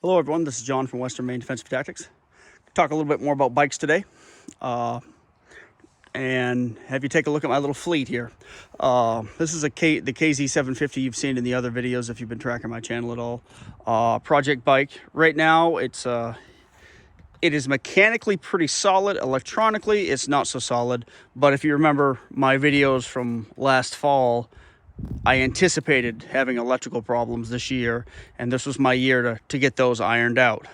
Hello everyone, this is John from Western Maine Defensive Tactics. Talk a little bit more about bikes today, and have you take a look at my little fleet here. This is the KZ750 you've seen in the other videos if you've been tracking my channel at all. Project bike. Right now it is mechanically pretty solid. Electronically it's not so solid, but if you remember my videos from last fall, I anticipated having electrical problems this year, and this was my year to get those ironed out.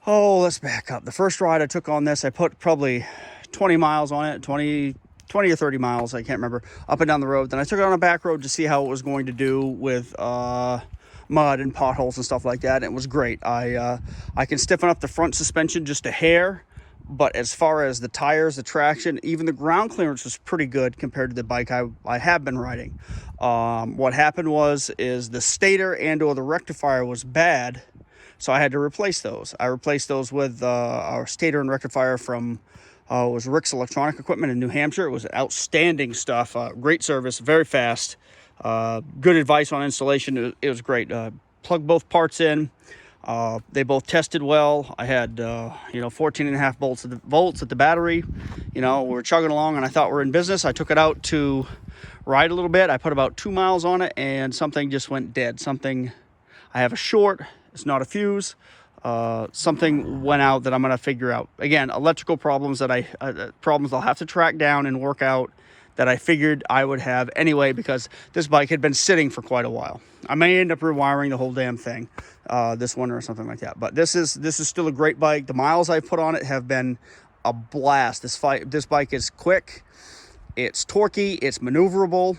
Let's back up. The first ride I took on this, I put probably 20 miles on it, 20 or 30 miles, I can't remember, up and down the road. Then I took it on a back road to see how it was going to do with mud and potholes and stuff like that. And it was great. I can stiffen up the front suspension just a hair, but as far as the tires, the traction, even the ground clearance was pretty good compared to the bike I have been riding. What happened is the stator and or the rectifier was bad, so I had to replace those. I replaced those with our stator and rectifier from it was Rick's Electronic Equipment in New Hampshire. It was outstanding stuff, great service, very fast, good advice on installation. It was great. Plug both parts in. They both tested well. I had 14.5 volts at the battery. We were chugging along and I thought we're in business. I took it out to ride a little bit. I put about 2 miles on it and something just went dead. I have a short, it's not a fuse. Something went out that I'm going to figure out. Again, electrical problems problems I'll have to track down and work out, that I figured I would have anyway, because this bike had been sitting for quite a while. I may end up rewiring the whole damn thing this winter or something like that. But this is still a great bike. The miles I've put on it have been a blast. This bike is quick, it's torquey, it's maneuverable.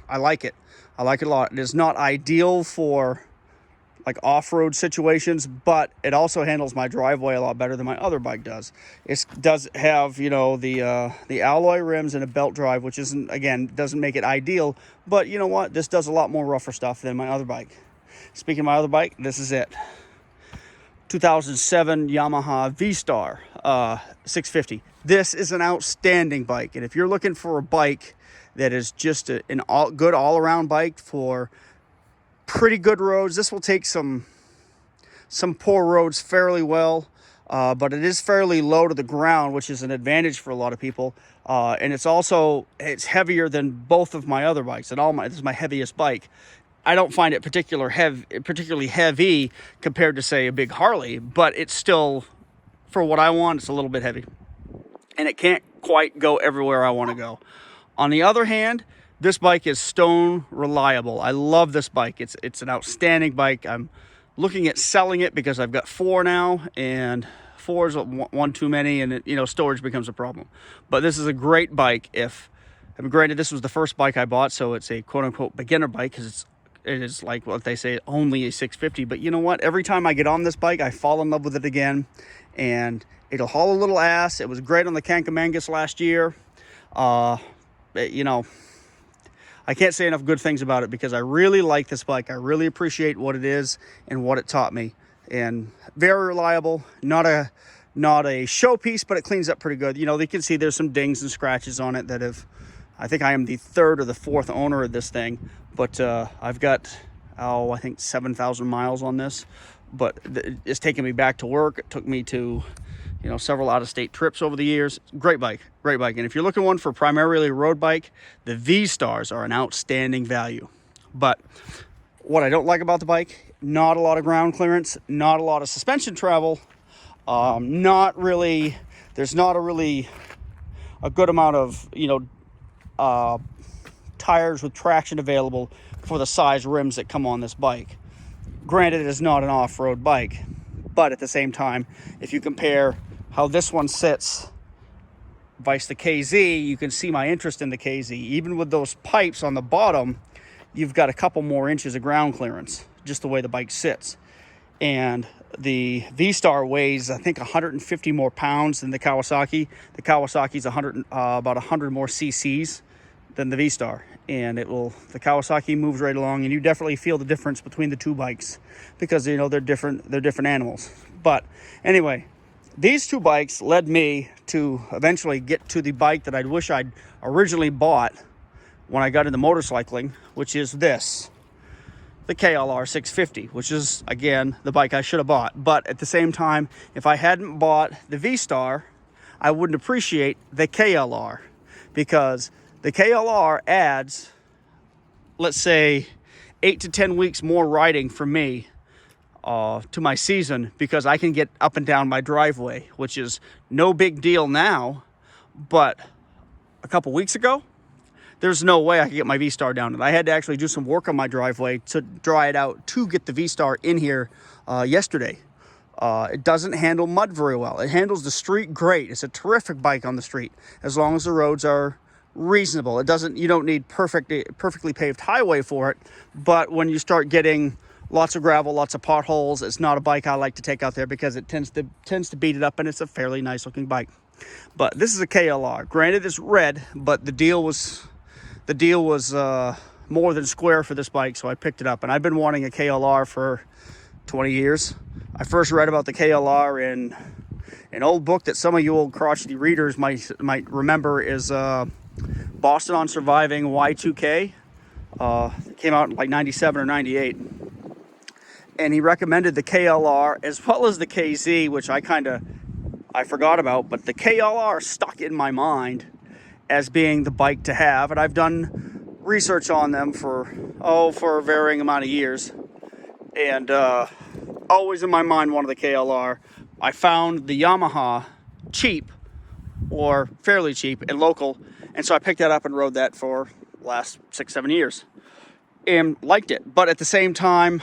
I like it. I like it a lot. It is not ideal for like off-road situations, but it also handles my driveway a lot better than my other bike does. It does have, the alloy rims and a belt drive, which doesn't make it ideal, but you know what? This does a lot more rougher stuff than my other bike. Speaking of my other bike, this is it. 2007 Yamaha Vstar 650. This is an outstanding bike, and if you're looking for a bike that is just good all-around bike for pretty good roads, this will take some poor roads fairly well, but it is fairly low to the ground, which is an advantage for a lot of people. And it's heavier than both of my other bikes. This is my heaviest bike. I don't find it particularly heavy compared to, say, a big Harley, but it's still, for what I want, it's a little bit heavy, and it can't quite go everywhere I want to go. On the other hand, this bike is stone reliable. I love this bike. It's an outstanding bike. I'm looking at selling it because I've got 4 now, and 4 is one too many, and storage becomes a problem. But this is a great bike. Granted, this was the first bike I bought, so it's a quote-unquote beginner bike, because it is like what they say, only a 650. But you know what? Every time I get on this bike, I fall in love with it again, and it'll haul a little ass. It was great on the Kankamangas last year. I can't say enough good things about it because I really like this bike. I really appreciate what it is and what it taught me. And very reliable, not a showpiece, but it cleans up pretty good. You can see there's some dings and scratches on it I think I am the 3rd or the 4th owner of this thing. But I've got, I think 7,000 miles on this. But it's taken me back to work. It took me to several out-of-state trips over the years. Great bike. And if you're looking one for primarily a road bike, the V-Stars are an outstanding value. But what I don't like about the bike, not a lot of ground clearance, not a lot of suspension travel, there's not a good amount of tires with traction available for the size rims that come on this bike. Granted, it is not an off-road bike, but at the same time, if you compare how this one sits vice the KZ, you can see my interest in the KZ. Even with those pipes on the bottom, you've got a couple more inches of ground clearance, just the way the bike sits. And the V-Star weighs, I think, 150 more pounds than the Kawasaki. The Kawasaki's about 100 more cc's than the V-Star. And the Kawasaki moves right along, and you definitely feel the difference between the two bikes because, they're different animals. But anyway, these two bikes led me to eventually get to the bike that I wish I'd originally bought when I got into motorcycling, which is this. the KLR 650, which is, again, the bike I should have bought. But at the same time, if I hadn't bought the Vstar, I wouldn't appreciate the KLR, because the KLR adds, let's say, 8 to 10 weeks more riding for me to my season, because I can get up and down my driveway, which is no big deal now, but a couple weeks ago, there's no way I could get my Vstar down. And I had to actually do some work on my driveway to dry it out to get the Vstar in here yesterday. It doesn't handle mud very well. It handles the street great. It's a terrific bike on the street, as long as the roads are reasonable. You don't need perfectly paved highway for it, but when you start getting lots of gravel, lots of potholes, it's not a bike I like to take out there, because it tends to beat it up, and it's a fairly nice looking bike. But this is a KLR. Granted, it's red, but the deal was more than square for this bike, so I picked it up. And I've been wanting a KLR for 20 years. I first read about the KLR in an old book that some of you old crotchety readers might remember, is Boston on Surviving Y2K. It came out in like 97 or 98. And he recommended the KLR as well as the KZ, which I forgot about, but the KLR stuck in my mind as being the bike to have. And I've done research on them for a varying amount of years. And always in my mind wanted the KLR. I found the Yamaha cheap, or fairly cheap, and local. And so I picked that up and rode that for the last 6-7 years. And liked it. But at the same time,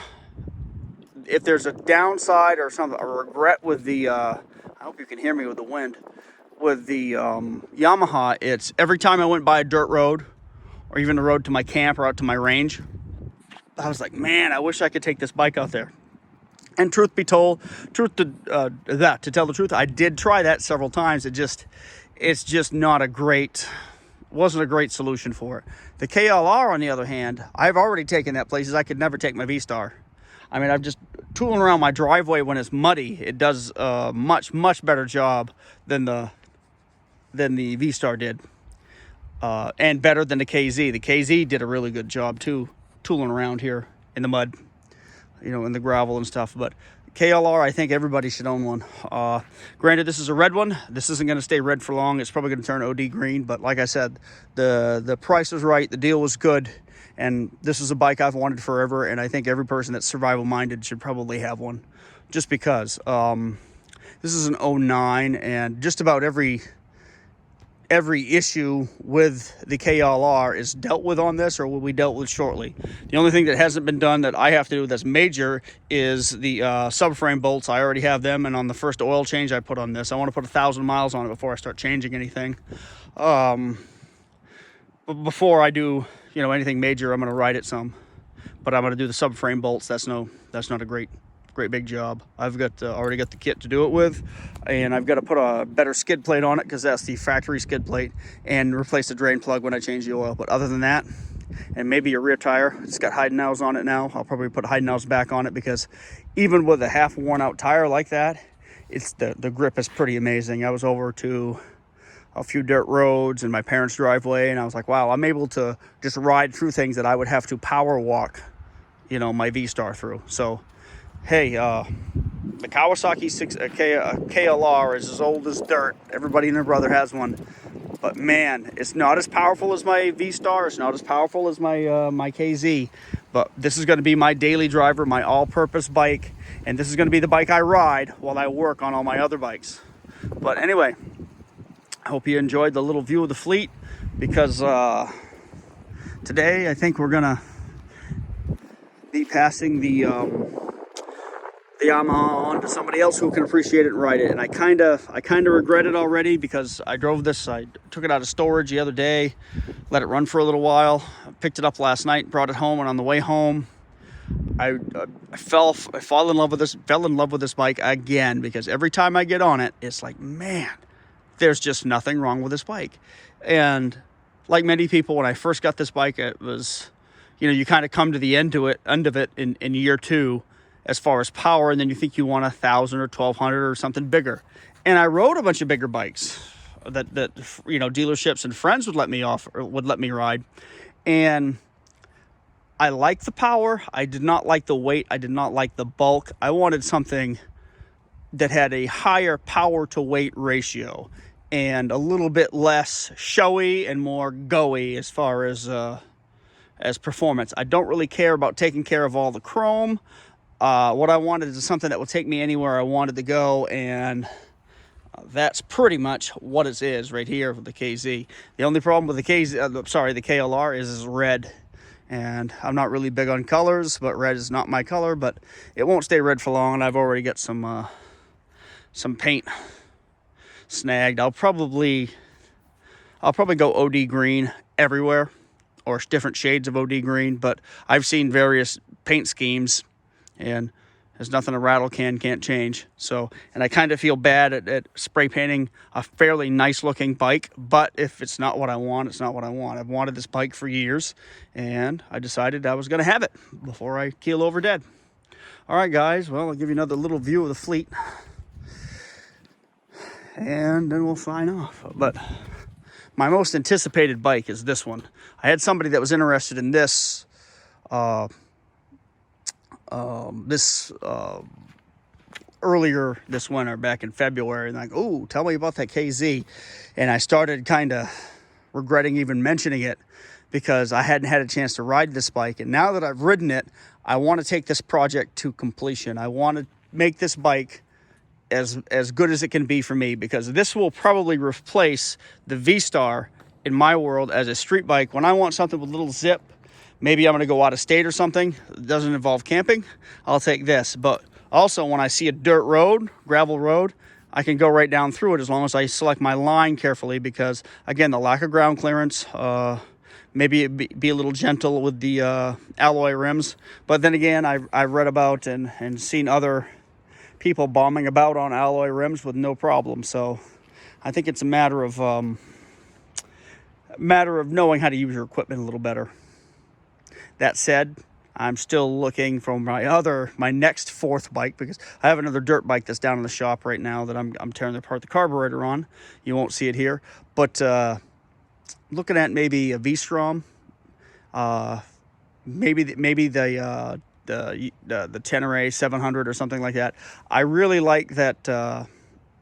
if there's a downside or something, a regret with the, I hope you can hear me with the wind, with the Yamaha, it's every time I went by a dirt road, or even the road to my camp or out to my range, I was like, man, I wish I could take this bike out there. And to tell the truth, I did try that several times. It's just not wasn't a great solution for it. The KLR, on the other hand, I've already taken that places I could never take my Vstar. I mean, I'm just tooling around my driveway when it's muddy. It does a much better job than the Vstar did, and better than the KZ. The KZ did a really good job too, tooling around here in the mud, in the gravel and stuff. But KLR, I think everybody should own one. Granted, this is a red one. This isn't going to stay red for long. It's probably going to turn OD green. But like I said, the price was right. The deal was good. And this is a bike I've wanted forever. And I think every person that's survival minded should probably have one, just because. This is an 09, and just about every issue with the KLR is dealt with on this, or will be dealt with shortly. The only thing that hasn't been done that I have to do that's major is the subframe bolts. I already have them, and on the first oil change I put on this, I want to put 1,000 miles on it before I start changing anything. But before I do anything major, I'm going to ride it some, but I'm going to do the subframe bolts. That's not a great big job. I've got already got the kit to do it with, and I've got to put a better skid plate on it, because that's the factory skid plate, and replace the drain plug when I change the oil. But other than that, and maybe a rear tire, it's got hide nails on it now. I'll probably put hide nails back on it, because even with a half worn out tire like that, it's the grip is pretty amazing. I was over to a few dirt roads in my parents' driveway, and I was like, wow, I'm able to just ride through things that I would have to power walk my Vstar through. So hey, the Kawasaki KLR is as old as dirt. Everybody and their brother has one. But man, it's not as powerful as my Vstar. It's not as powerful as my my KZ. But this is going to be my daily driver, my all-purpose bike. And this is going to be the bike I ride while I work on all my other bikes. But anyway, I hope you enjoyed the little view of the fleet, because today I think we're going to be passing the Yamaha on to somebody else who can appreciate it and ride it. And I kind of regret it already, because I drove this. I took it out of storage the other day, let it run for a little while. I picked it up last night, brought it home, and on the way home, I fell in love with this bike again, because every time I get on it, it's like, man, there's just nothing wrong with this bike. And like many people, when I first got this bike, it was, you kind of come to the end of it in year 2. As far as power, and then you think you want 1,000 or 1,200 or something bigger. And I rode a bunch of bigger bikes that dealerships and friends would let me ride. And I like the power. I did not like the weight. I did not like the bulk. I wanted something that had a higher power to weight ratio and a little bit less showy and more go-y as far as performance. I don't really care about taking care of all the chrome. What I wanted is something that will take me anywhere I wanted to go, and that's pretty much what it is right here with the KZ. The only problem with the the KLR is red. And I'm not really big on colors, but red is not my color, but it won't stay red for long. And I've already got some paint snagged. I'll probably go OD green everywhere, or different shades of OD green, but I've seen various paint schemes, and there's nothing a rattle can can't change. So, and I kind of feel bad at spray painting a fairly nice looking bike, but if it's not what I want, it's not what I want. I've wanted this bike for years, and I decided I was going to have it before I keel over dead. All right, guys, well, I'll give you another little view of the fleet, and then we'll sign off. But my most anticipated bike is this one. I had somebody that was interested in this earlier this winter, back in February, and like, oh, tell me about that KZ. And I started kind of regretting even mentioning it because I hadn't had a chance to ride this bike. And now that I've ridden it, I want to take this project to completion. I want to make this bike as good as it can be for me, because this will probably replace the Vstar in my world as a street bike. When I want something with a little zip, maybe I'm going to go out of state or something, it doesn't involve camping, I'll take this. But also when I see a dirt road, gravel road, I can go right down through it as long as I select my line carefully, because again, the lack of ground clearance, maybe be a little gentle with the alloy rims. But then again, I've read about and seen other people bombing about on alloy rims with no problem. So I think it's a matter of knowing how to use your equipment a little better. That said, I'm still looking for my next fourth bike, because I have another dirt bike that's down in the shop right now that I'm tearing apart the carburetor on. You won't see it here, but looking at maybe a V-Strom, maybe the Tenere 700 or something like that. I really like that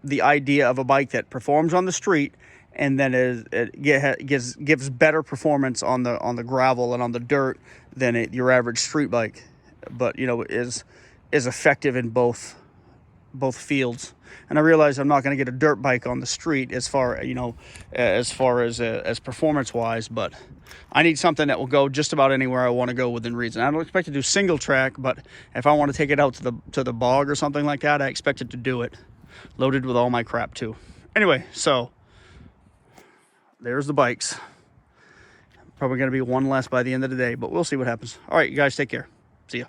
the idea of a bike that performs on the street, and then gives better performance on the gravel and on the dirt than your average street bike, but is effective in both fields. And I realize I'm not going to get a dirt bike on the street as far as performance wise, but I need something that will go just about anywhere I want to go within reason. I don't expect to do single track, but if I want to take it out to the bog or something like that, I expect it to do it loaded with all my crap too. Anyway, so there's the bikes. Probably going to be one less by the end of the day, but we'll see what happens. All right, you guys take care. See ya.